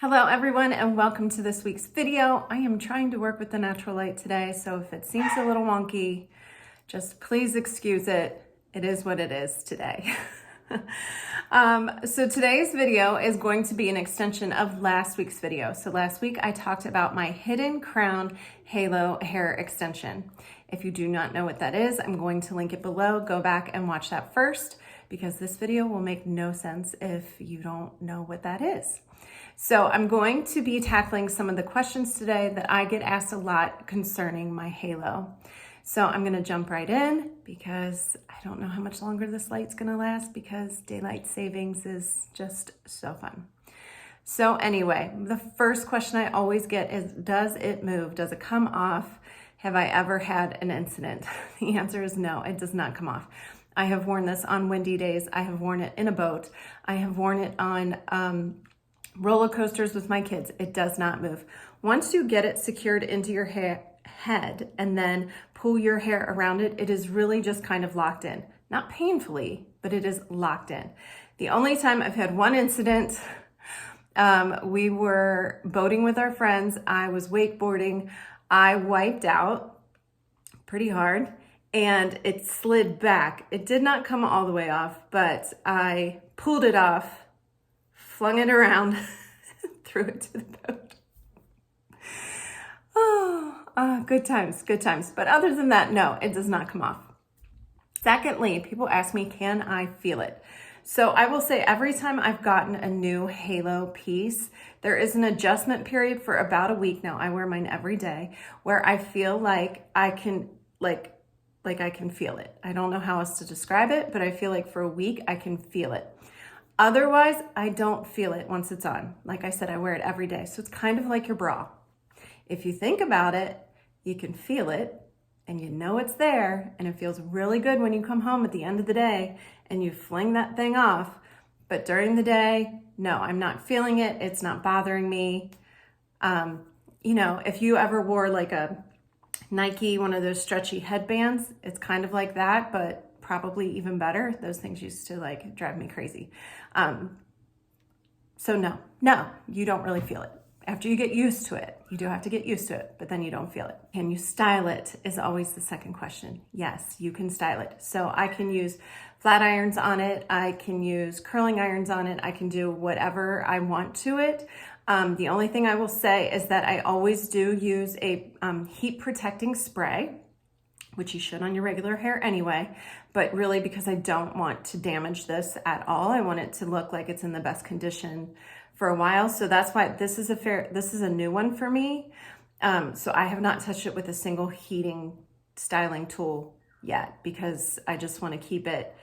Hello everyone and welcome to this week's video. I am trying to work with the natural light today, so if it seems a little wonky, just please excuse it. It is what it is today. So today's video is going to be an extension of last week's video. So last week I talked about my hidden crown halo hair extension. If you do not know what that is, I'm going to link it below. Go back and watch that first because this video will make no sense if you don't know what that is. So I'm going to be tackling some of the questions today that I get asked a lot concerning my halo. So I'm gonna jump right in because I don't know how much longer this light's gonna last because daylight savings is just so fun. So anyway, the first question I always get is, does it move? Does it come off? Have I ever had an incident? The answer is no, it does not come off. I have worn this on windy days. I have worn it in a boat. I have worn it on roller coasters with my kids. It does not move. Once you get it secured into your head and then pull your hair around it, it is really just kind of locked in. Not painfully, but it is locked in. The only time I've had one incident, we were boating with our friends. I was wakeboarding. I wiped out pretty hard and it slid back. It did not come all the way off, but I pulled it off, flung it around, threw it to the boat. Good times, good times. But other than that, no, it does not come off. Secondly, people ask me, can I feel it? So I will say every time I've gotten a new halo piece, there is an adjustment period for about a week now. I wear mine every day where I feel like I can, like I can feel it. I don't know how else to describe it, but I feel like for a week I can feel it. Otherwise, I don't feel it once it's on. Like I said, I wear it every day. So it's kind of like your bra. If you think about it, you can feel it and you know it's there and it feels really good when you come home at the end of the day and you fling that thing off. But during the day, no, I'm not feeling it. It's not bothering me. If you ever wore like a Nike, one of those stretchy headbands, it's kind of like that, but probably even better. Those things used to like drive me crazy. So no, you don't really feel it. After you get used to it, you do have to get used to it, but then you don't feel it. Can you style it is always the second question. Yes, you can style it. So I can use flat irons on it. I can use curling irons on it. I can do whatever I want to it. The only thing I will say is that I always do use a heat protecting spray, which you should on your regular hair anyway, but really because I don't want to damage this at all. I want it to look like it's in the best condition for a while. So that's why this is a new one for me. So I have not touched it with a single heating styling tool yet because I just want to keep it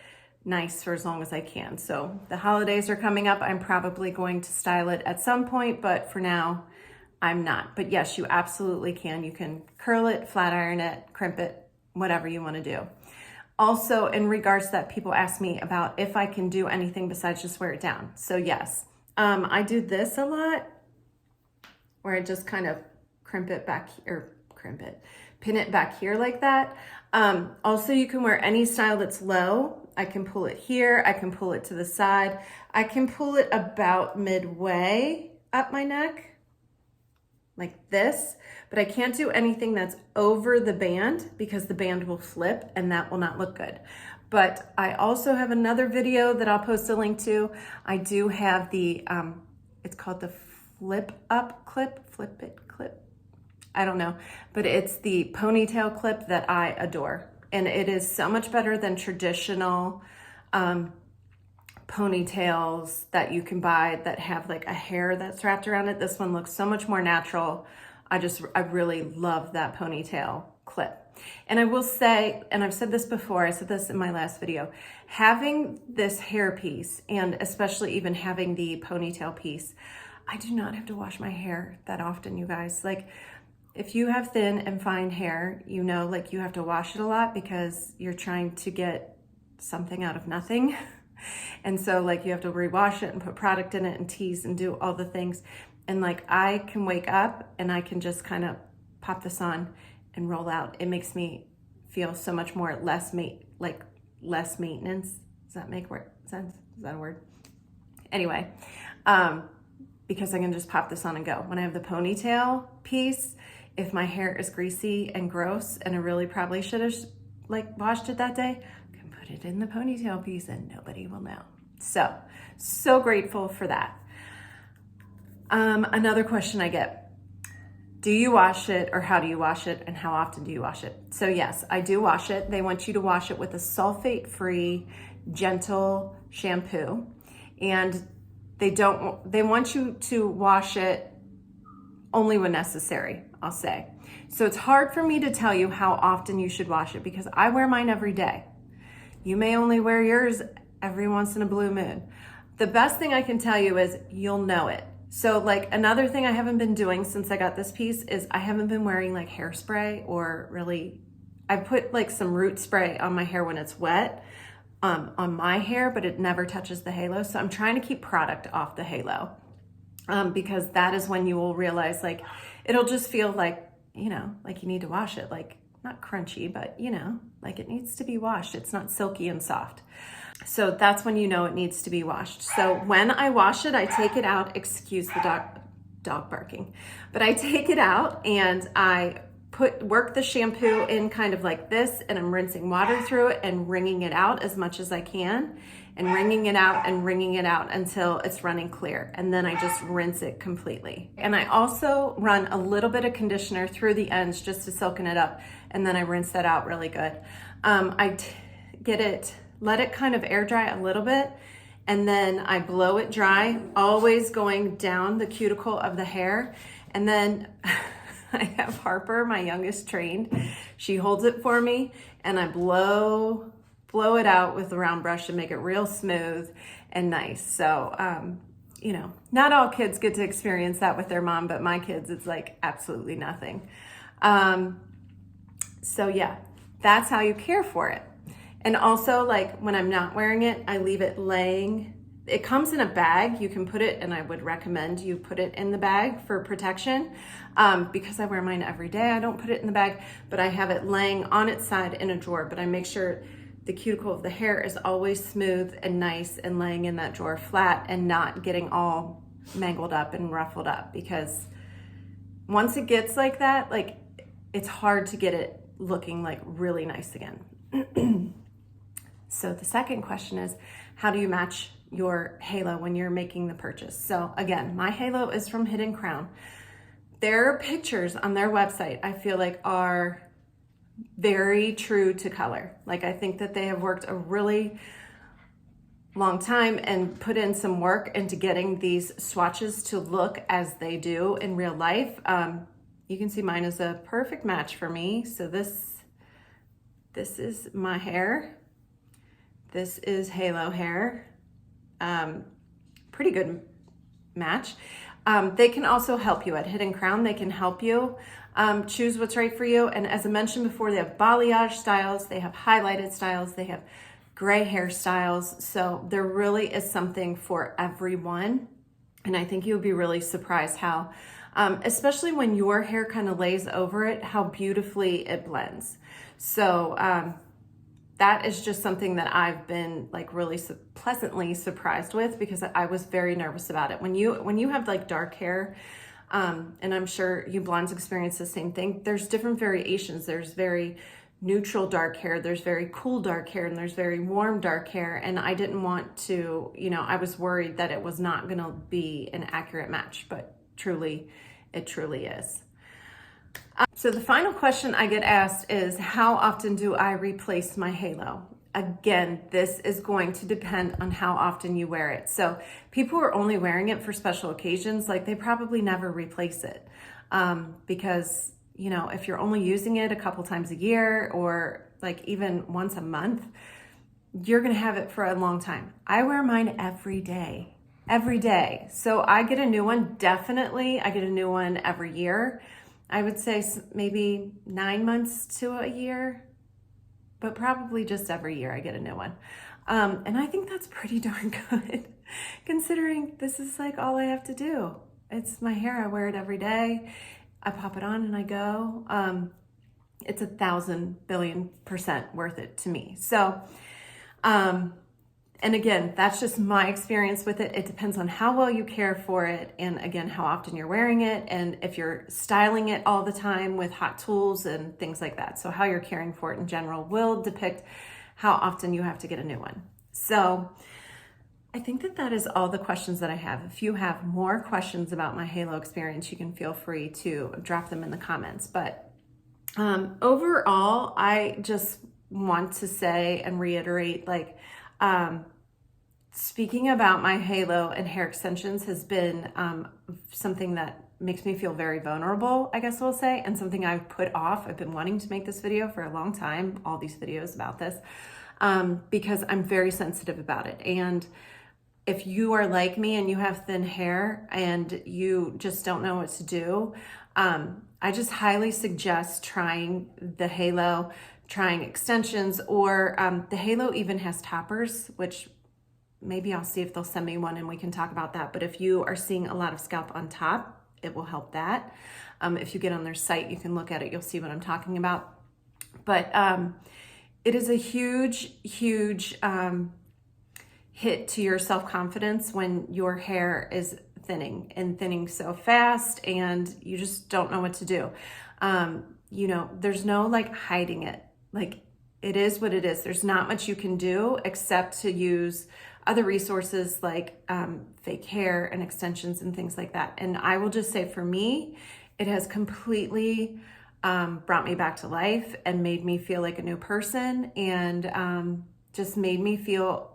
nice for as long as I can. So the holidays are coming up. I'm probably going to style it at some point, but for now I'm not. But yes, you absolutely can. You can curl it, flat iron it, crimp it, whatever you want to do. Also, in regards to that, people ask me about if I can do anything besides just wear it down. So yes, I do this a lot where I just kind of pin it back here like that. Also, you can wear any style that's low. I can pull it here. I can pull it to the side. I can pull it about midway up my neck like this, but I can't do anything that's over the band because the band will flip and that will not look good. But I also have another video that I'll post a link to. I do have the, it's called the flip it clip. I don't know, but it's the ponytail clip that I adore. And it is so much better than traditional ponytails that you can buy that have like a hair that's wrapped around it. This one looks so much more natural. I really love that ponytail clip. And I will say, and I've said this before, I said this in my last video, having this hair piece and especially even having the ponytail piece, I do not have to wash my hair that often, you guys. Like if you have thin and fine hair, you know, like you have to wash it a lot because you're trying to get something out of nothing. And so like you have to rewash it and put product in it and tease and do all the things. And like I can wake up and I can just kind of pop this on and roll out. It makes me feel so much more less maintenance. Does that make sense? Is that a word? Anyway, because I can just pop this on and go. When I have the ponytail piece, if my hair is greasy and gross and I really probably should have like washed it that day, I can put it in the ponytail piece and nobody will know. So grateful for that. Another question I get, do you wash it, or how do you wash it, and how often do you wash it? So yes, I do wash it. They want you to wash it with a sulfate-free, gentle shampoo. And they want you to wash it only when necessary, I'll say. So it's hard for me to tell you how often you should wash it because I wear mine every day. You may only wear yours every once in a blue moon. The best thing I can tell you is you'll know it. So like another thing I haven't been doing since I got this piece is I haven't been wearing like hairspray, or really, I put like some root spray on my hair when it's wet on my hair, but it never touches the halo. So I'm trying to keep product off the halo because that is when you will realize like, it'll just feel like, you know, like you need to wash it, like not crunchy, but you know, like it needs to be washed. It's not silky and soft. So that's when you know it needs to be washed. So when I wash it, I take it out, excuse the dog barking, but I take it out and I work the shampoo in kind of like this, and I'm rinsing water through it and wringing it out as much as I can, and wringing it out and wringing it out until it's running clear. And then I just rinse it completely. And I also run a little bit of conditioner through the ends just to silken it up. And then I rinse that out really good. Let it kind of air dry a little bit, and then I blow it dry, always going down the cuticle of the hair. And then I have Harper, my youngest, trained. She holds it for me, and I blow it out with the round brush and make it real smooth and nice. So, you know, not all kids get to experience that with their mom, but my kids, it's like absolutely nothing. So yeah, that's how you care for it. And also, like when I'm not wearing it, I leave it laying. It comes in a bag. You can put it, and I would recommend you put it in the bag for protection. Because I wear mine every day, I don't put it in the bag, but I have it laying on its side in a drawer. But I make sure the cuticle of the hair is always smooth and nice and laying in that drawer flat and not getting all mangled up and ruffled up. Because once it gets like that, like it's hard to get it looking like really nice again. So the second question is, how do you match your halo when you're making the purchase? So again, my halo is from Hidden Crown. Their pictures on their website, I feel like, are very true to color. Like I think that they have worked a really long time and put in some work into getting these swatches to look as they do in real life. You can see mine is a perfect match for me. So this is my hair. This is halo hair. Pretty good match. They can also help you at Hidden Crown. They can help you choose what's right for you. And as I mentioned before, they have balayage styles, they have highlighted styles, they have gray hair styles. So there really is something for everyone. And I think you'll be really surprised how, especially when your hair kind of lays over it, how beautifully it blends. So that is just something that I've been like really pleasantly surprised with, because I was very nervous about it. When you have like dark hair, and I'm sure you blondes experience the same thing, there's different variations. There's very neutral dark hair, there's very cool dark hair, and there's very warm dark hair. And I didn't want to, you know, I was worried that it was not gonna be an accurate match, but it truly is. So the final question I get asked is, how often do I replace my halo? Again, this is going to depend on how often you wear it. So people who are only wearing it for special occasions, like they probably never replace it. Because, you know, if you're only using it a couple times a year or like even once a month, you're gonna have it for a long time. I wear mine every day. So I get a new one, definitely. I get a new one every year. I would say maybe 9 months to a year, but probably just every year I get a new one. And I think that's pretty darn good, considering this is like all I have to do. It's my hair, I wear it every day. I pop it on and I go. It's 1,000 billion% worth it to me. So, And again, that's just my experience with it. It depends on how well you care for it, and again, how often you're wearing it, and if you're styling it all the time with hot tools and things like that. So how you're caring for it in general will depict how often you have to get a new one. So I think that is all the questions that I have. If you have more questions about my halo experience, you can feel free to drop them in the comments. But overall, I just want to say and reiterate, like, speaking about my halo and hair extensions has been something that makes me feel very vulnerable, I guess we'll say, and something I've put off. I've been wanting to make this video for a long time, all these videos about this, because I'm very sensitive about it. And if you are like me and you have thin hair and you just don't know what to do, I just highly suggest trying the halo, trying extensions, or the halo even has toppers, which maybe I'll see if they'll send me one and we can talk about that. But if you are seeing a lot of scalp on top, it will help that. If you get on their site, you can look at it, you'll see what I'm talking about. But it is a huge, huge hit to your self-confidence when your hair is thinning so fast and you just don't know what to do. You know, there's no like hiding it. Like, it is what it is. There's not much you can do except to use other resources like fake hair and extensions and things like that. And I will just say, for me, it has completely brought me back to life and made me feel like a new person, and just made me feel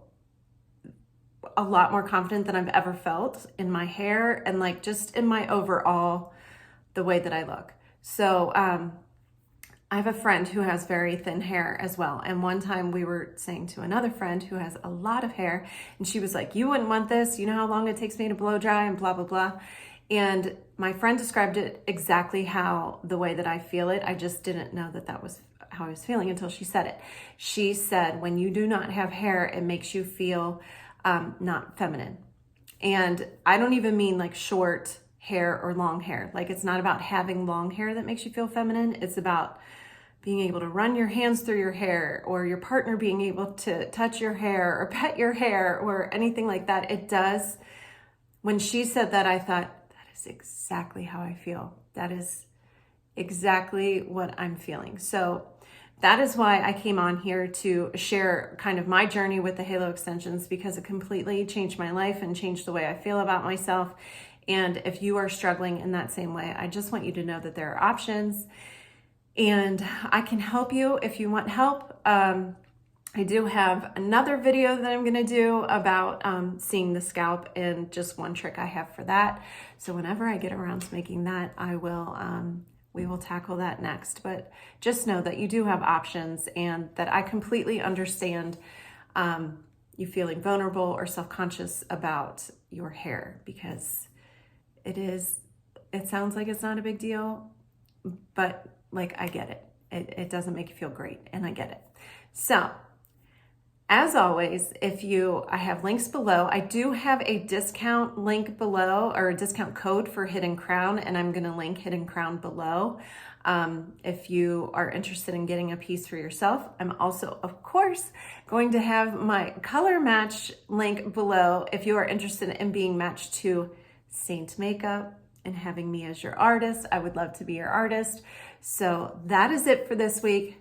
a lot more confident than I've ever felt in my hair and like just in my overall, the way that I look. So I have a friend who has very thin hair as well. And one time we were saying to another friend who has a lot of hair, and she was like, you wouldn't want this. You know how long it takes me to blow dry and blah, blah, blah. And my friend described it exactly how the way that I feel it. I just didn't know that that was how I was feeling until she said it. She said, when you do not have hair, it makes you feel not feminine. And I don't even mean like short hair or long hair. Like, it's not about having long hair that makes you feel feminine. It's about being able to run your hands through your hair, or your partner being able to touch your hair or pet your hair or anything like that. It does. When she said that, I thought, that is exactly how I feel. That is exactly what I'm feeling. So that is why I came on here to share kind of my journey with the halo extensions, because it completely changed my life and changed the way I feel about myself. And if you are struggling in that same way, I just want you to know that there are options, and I can help you if you want help. I do have another video that I'm gonna do about seeing the scalp, and just one trick I have for that. So whenever I get around to making that, I will, we will tackle that next. But just know that you do have options, and that I completely understand you feeling vulnerable or self-conscious about your hair, because it sounds like it's not a big deal, but like, I get it. It doesn't make you feel great, and I get it. So as always, I have links below. I do have a discount link below, or a discount code for Hidden Crown, and I'm gonna link Hidden Crown below. If you are interested in getting a piece for yourself. I'm also, of course, going to have my color match link below if you are interested in being matched to Seint makeup and having me as your artist. I would love to be your artist. So that is it for this week.